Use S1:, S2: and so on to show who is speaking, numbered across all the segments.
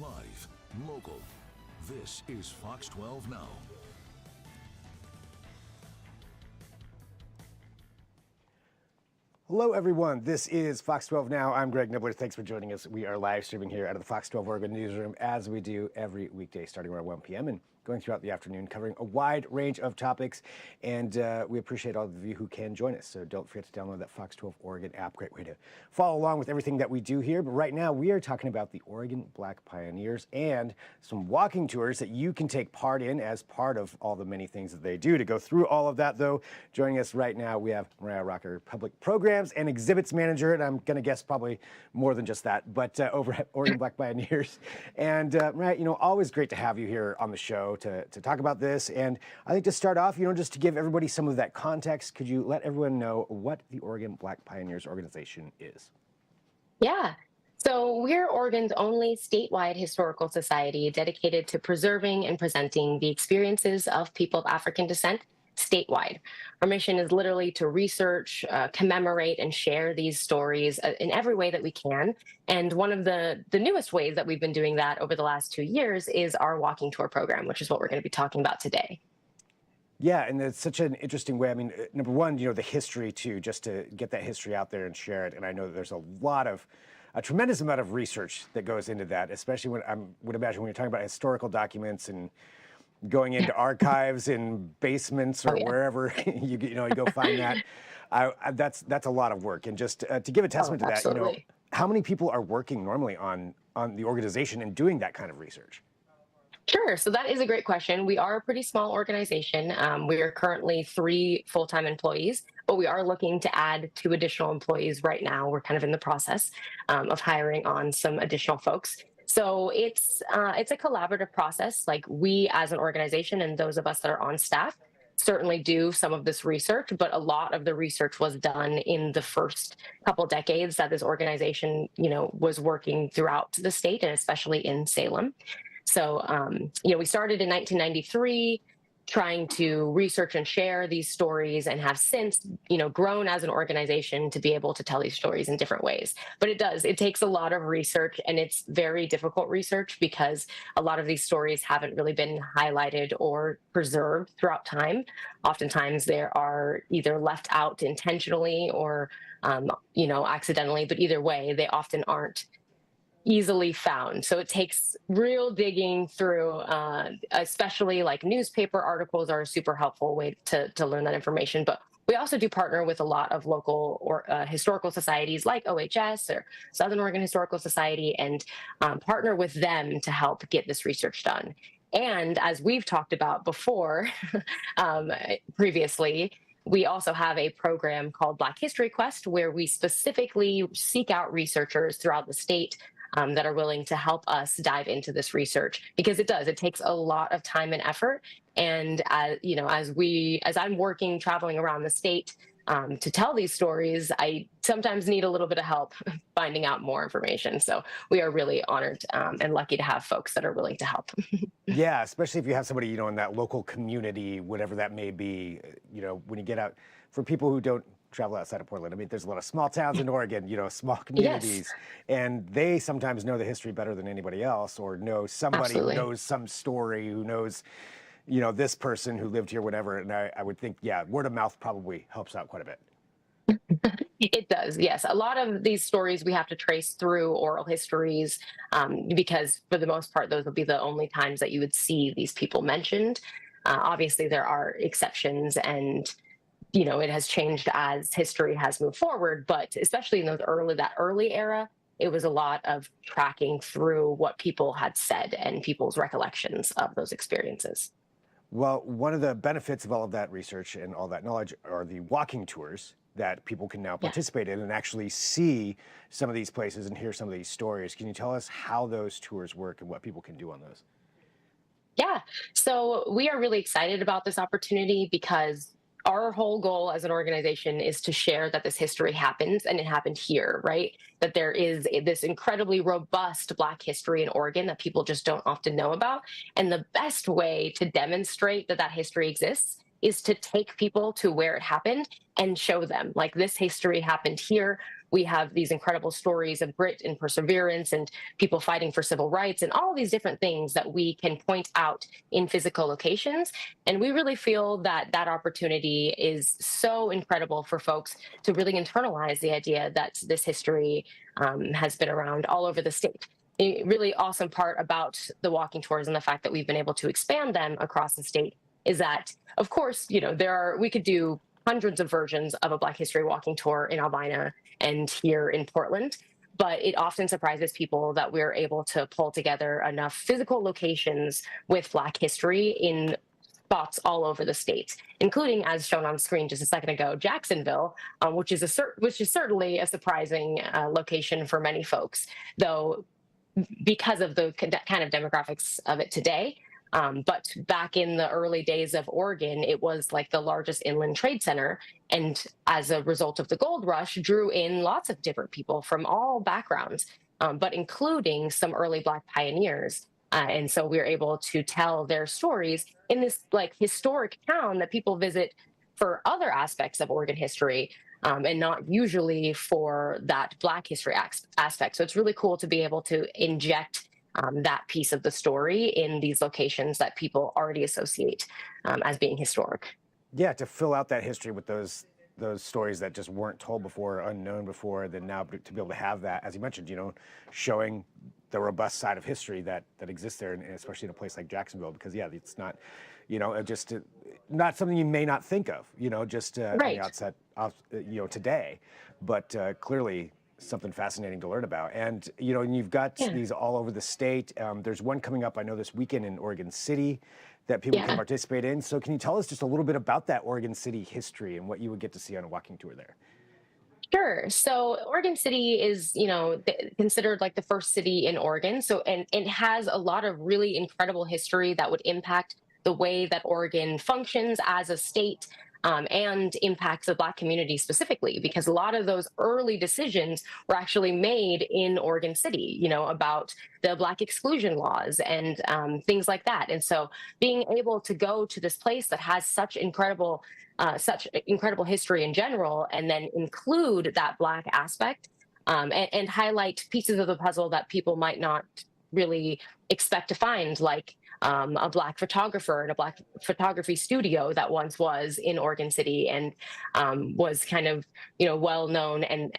S1: Live, local. This is Fox 12 Now.
S2: Hello, everyone. This is Fox 12 Now. I'm Greg Nibbler. Thanks for joining us. We are live streaming here out of the Fox 12 Oregon newsroom, as we do every weekday starting around 1 p.m. and going throughout the afternoon, covering a wide range of topics. And we appreciate all of you who can join us. So don't forget to download that Fox 12 Oregon app. Great way to follow along with everything that we do here. But right now, we are talking about the Oregon Black Pioneers and some walking tours that you can take part in as part of all the many things that they do. To go through all of that, though, joining us right now, we have Mariah Rocker, Public Programs and Exhibits Manager, and I'm going to guess probably more than just that, but over at Oregon Black Pioneers. And Mariah, always great to have you here on the show to talk about this. And I think to start off, just to give everybody some of that context, could you let everyone know what the Oregon Black Pioneers organization is?
S3: Yeah. So we're Oregon's only statewide historical society dedicated to preserving and presenting the experiences of people of African descent statewide. Our mission is literally to research, commemorate, and share these stories in every way that we can. And one of the newest ways that we've been doing that over the last 2 years is our walking tour program, which is what we're going to be talking about today.
S2: Yeah, and it's such an interesting way. I mean, number one, the history too, just to get that history out there and share it. And I know that there's a tremendous amount of research that goes into that, especially when I would imagine when you're talking about historical documents and going into archives in basements or wherever you go find that. That's a lot of work. And just to give a testament to that, how many people are working normally on the organization and doing that kind of research?
S3: Sure. So that is a great question. We are a pretty small organization. We are currently 3 full-time employees, but we are looking to add 2 additional employees right now. We're kind of in the process of hiring on some additional folks. So it's a collaborative process. Like, we as an organization and those of us that are on staff certainly do some of this research, but a lot of the research was done in the first couple decades that this organization, was working throughout the state and especially in Salem. So, we started in 1993 trying to research and share these stories, and have since, grown as an organization to be able to tell these stories in different ways. But it takes a lot of research, and it's very difficult research because a lot of these stories haven't really been highlighted or preserved throughout time. Oftentimes they are either left out intentionally or, accidentally, but either way, they often aren't easily found. So it takes real digging through, especially like newspaper articles are a super helpful way to learn that information. But we also do partner with a lot of local or historical societies like OHS or Southern Oregon Historical Society, and partner with them to help get this research done. And as we've talked about before, previously, we also have a program called Black History Quest, where we specifically seek out researchers throughout the state that are willing to help us dive into this research, because it takes a lot of time and effort. And as I'm traveling around the state to tell these stories, I sometimes need a little bit of help finding out more information. So we are really honored and lucky to have folks that are willing to help.
S2: Yeah, especially if you have somebody, in that local community, whatever that may be, when you get out, for people who don't travel outside of Portland. I mean, there's a lot of small towns in Oregon, small communities,
S3: Yes.
S2: And they sometimes know the history better than anybody else, or know somebody
S3: Absolutely.
S2: who knows some story, who knows, this person who lived here, whatever. And I would think, yeah, word of mouth probably helps out quite a bit.
S3: It does, yes. A lot of these stories we have to trace through oral histories, because for the most part, those will be the only times that you would see these people mentioned. Obviously, there are exceptions, and it has changed as history has moved forward, but especially in that early era, it was a lot of tracking through what people had said and people's recollections of those experiences.
S2: Well, one of the benefits of all of that research and all that knowledge are the walking tours that people can now participate in and actually see some of these places and hear some of these stories. Can you tell us how those tours work and what people can do on those?
S3: Yeah. So we are really excited about this opportunity because our whole goal as an organization is to share that this history happens, and it happened here, right? That there is this incredibly robust Black history in Oregon that people just don't often know about. And the best way to demonstrate that history exists is to take people to where it happened and show them, like, this history happened here. We have these incredible stories of grit and perseverance and people fighting for civil rights and all these different things that we can point out in physical locations. And we really feel that that opportunity is so incredible for folks to really internalize the idea that this history has been around all over the state. A really awesome part about the walking tours and the fact that we've been able to expand them across the state is that, of course, we could do hundreds of versions of a Black History walking tour in Albina and here in Portland. But it often surprises people that we're able to pull together enough physical locations with Black history in spots all over the state, including, as shown on screen just a second ago, Jacksonville, which is certainly a surprising location for many folks, though because of the kind of demographics of it today. But back in the early days of Oregon, it was like the largest inland trade center. And as a result of the gold rush, drew in lots of different people from all backgrounds, but including some early Black pioneers. And so we were able to tell their stories in this like historic town that people visit for other aspects of Oregon history, and not usually for that Black history aspect. So it's really cool to be able to inject that piece of the story in these locations that people already associate as being historic.
S2: Yeah, to fill out that history with those stories that just weren't told before, unknown before, then now to be able to have that, as you mentioned, showing the robust side of history that exists there, and especially in a place like Jacksonville, because yeah, it's not, just not something you may not think of, just on the outset, today, but clearly something fascinating to learn about. And you've got these all over the state. There's one coming up, I know, this weekend in Oregon City that people can participate in. So can you tell us just a little bit about that Oregon City history and what you would get to see on a walking tour there?
S3: Sure. So Oregon City is, considered like the first city in Oregon. So, and it has a lot of really incredible history that would impact the way that Oregon functions as a state, and impacts the Black community specifically, because a lot of those early decisions were actually made in Oregon City, about the Black exclusion laws and things like that. And so being able to go to this place that has such incredible history in general, and then include that Black aspect, and highlight pieces of the puzzle that people might not really expect to find, like a Black photographer and a Black photography studio that once was in Oregon City and was kind of, well known. And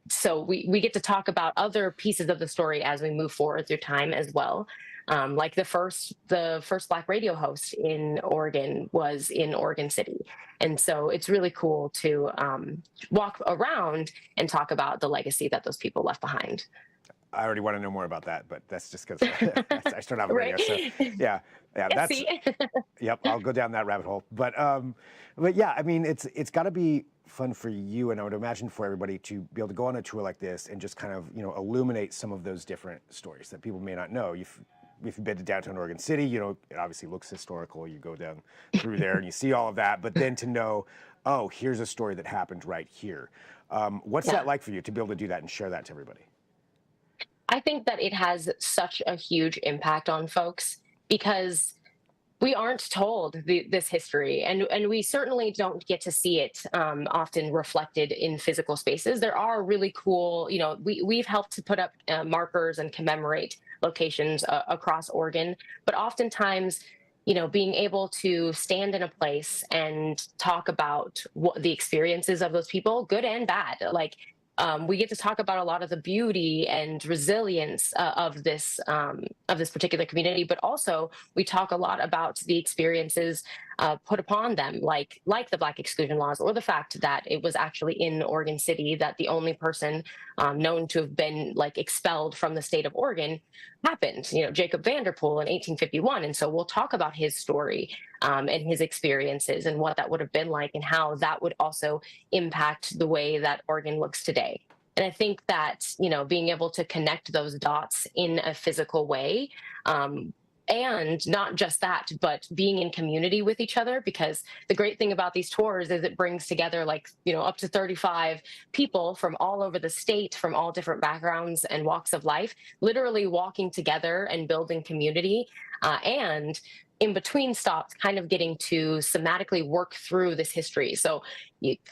S3: so we get to talk about other pieces of the story as we move forward through time as well. Like the first Black radio host in Oregon was in Oregon City. And so it's really cool to walk around and talk about the legacy that those people left behind.
S2: I already want to know more about that, but that's just because I started out with radio. So yeah, that's yep. I'll go down that rabbit hole. But yeah, I mean, it's got to be fun for you, and I would imagine for everybody to be able to go on a tour like this and just kind of illuminate some of those different stories that people may not know. If you've been to downtown Oregon City, it obviously looks historical. You go down through there and you see all of that, but then to know, oh, here's a story that happened right here. What's that like for you to be able to do that and share that to everybody?
S3: I think that it has such a huge impact on folks because we aren't told this history, and we certainly don't get to see it often reflected in physical spaces. There are really cool, we've helped to put up markers and commemorate locations across Oregon, but oftentimes, being able to stand in a place and talk about what the experiences of those people, good and bad, like. We get to talk about a lot of the beauty and resilience of this particular community, but also we talk a lot about the experiences put upon them, like the Black exclusion laws, or the fact that it was actually in Oregon City that the only person known to have been expelled from the state of Oregon happened. Jacob Vanderpool in 1851, and so we'll talk about his story and his experiences and what that would have been like, and how that would also impact the way that Oregon looks today. And I think that being able to connect those dots in a physical way And not just that, but being in community with each other, because the great thing about these tours is it brings together, like, up to 35 people from all over the state, from all different backgrounds and walks of life, literally walking together and building community. And in between stops, kind of getting to somatically work through this history. So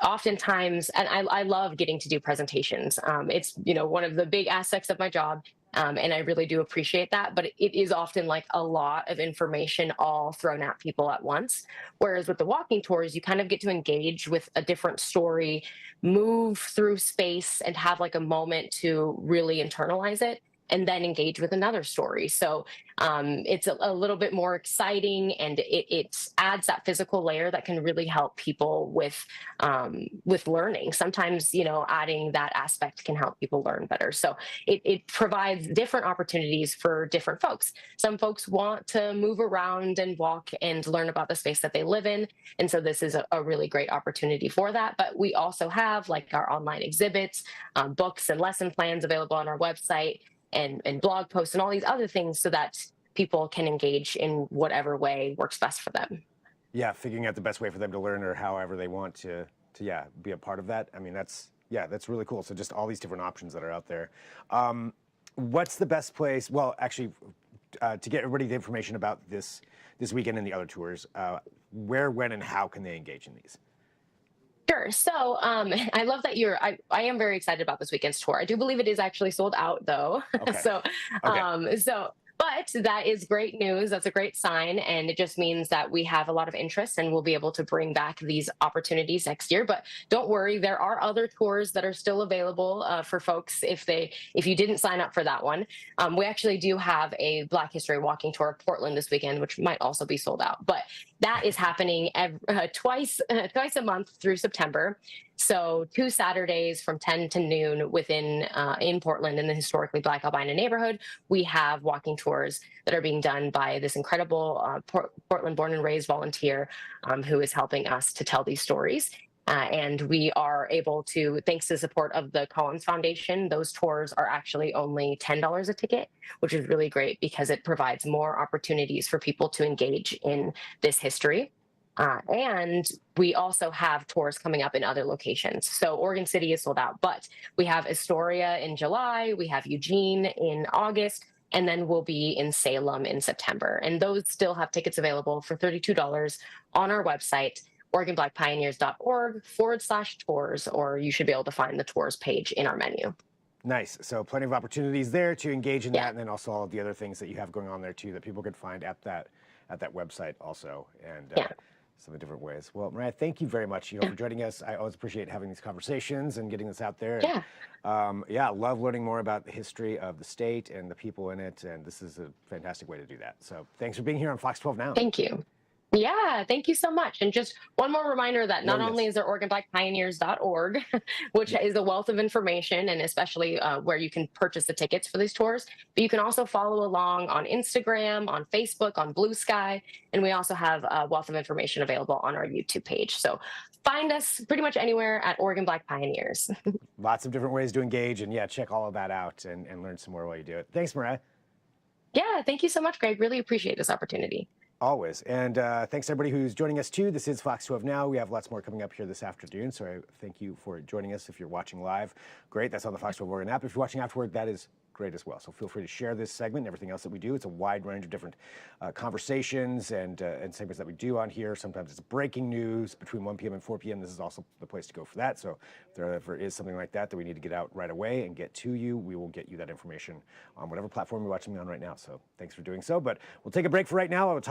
S3: oftentimes, and I love getting to do presentations. It's one of the big aspects of my job, and I really do appreciate that. But it is often like a lot of information all thrown at people at once. Whereas with the walking tours, you kind of get to engage with a different story, move through space, and have like a moment to really internalize it, and then engage with another story. So it's a little bit more exciting, and it adds that physical layer that can really help people with learning. Sometimes adding that aspect can help people learn better. So it provides different opportunities for different folks. Some folks want to move around and walk and learn about the space that they live in, and so this is a really great opportunity for that. But we also have like our online exhibits, books and lesson plans available on our website, and blog posts and all these other things, so that people can engage in whatever way works best for them.
S2: Yeah, figuring out the best way for them to learn, or however they want to be a part of that. I mean, that's really cool. So just all these different options that are out there. What's the best place? Well, actually, to get everybody the information about this weekend and the other tours, where, when, and how can they engage in these?
S3: Sure. So I love that I am very excited about this weekend's tour. I do believe it is actually sold out though.
S2: Okay.
S3: But that is great news. That's a great sign. And it just means that we have a lot of interest, and we'll be able to bring back these opportunities next year. But don't worry, there are other tours that are still available for folks if you didn't sign up for that one. We actually do have a Black History walking tour of Portland this weekend, which might also be sold out. But that is happening twice a month through September. So 2 Saturdays from 10 to noon in Portland, in the historically Black Albina neighborhood, we have walking tours that are being done by this incredible Portland born and raised volunteer who is helping us to tell these stories. And we are able to, thanks to the support of the Collins Foundation, those tours are actually only $10 a ticket, which is really great because it provides more opportunities for people to engage in this history. And we also have tours coming up in other locations. So Oregon City is sold out, but we have Astoria in July, we have Eugene in August, and then we'll be in Salem in September. And those still have tickets available for $32 on our website, OregonBlackPioneers.org/tours, or you should be able to find the tours page in our menu.
S2: Nice. So plenty of opportunities there to engage in that, and then also all of the other things that you have going on there too that people could find at that website also, and some of the different ways. Well, Mariah, thank you very much, for joining us. I always appreciate having these conversations and getting this out there. And, love learning more about the history of the state and the people in it, and this is a fantastic way to do that. So thanks for being here on Fox 12 Now.
S3: Thank you. Yeah, thank you so much. And just one more reminder that not only is there OregonBlackPioneers.org, which is a wealth of information, and especially where you can purchase the tickets for these tours, but you can also follow along on Instagram, on Facebook, on Blue Sky, and we also have a wealth of information available on our YouTube page. So find us pretty much anywhere at Oregon Black Pioneers.
S2: Lots of different ways to engage, and check all of that out and learn some more while you do it. Thanks, Mariah.
S3: Yeah, thank you so much, Greg. Really appreciate this opportunity.
S2: Always. And thanks to everybody who's joining us too. This is Fox 12 Now. We have lots more coming up here this afternoon. So I thank you for joining us. If you're watching live, great. That's on the Fox 12 Oregon app. If you're watching afterward, that is great as well. So feel free to share this segment and everything else that we do. It's a wide range of different conversations and segments that we do on here. Sometimes it's breaking news between 1 p.m. and 4 p.m. This is also the place to go for that. So if there ever is something like that we need to get out right away and get to you, we will get you that information on whatever platform you're watching me on right now. So thanks for doing so. But we'll take a break for right now.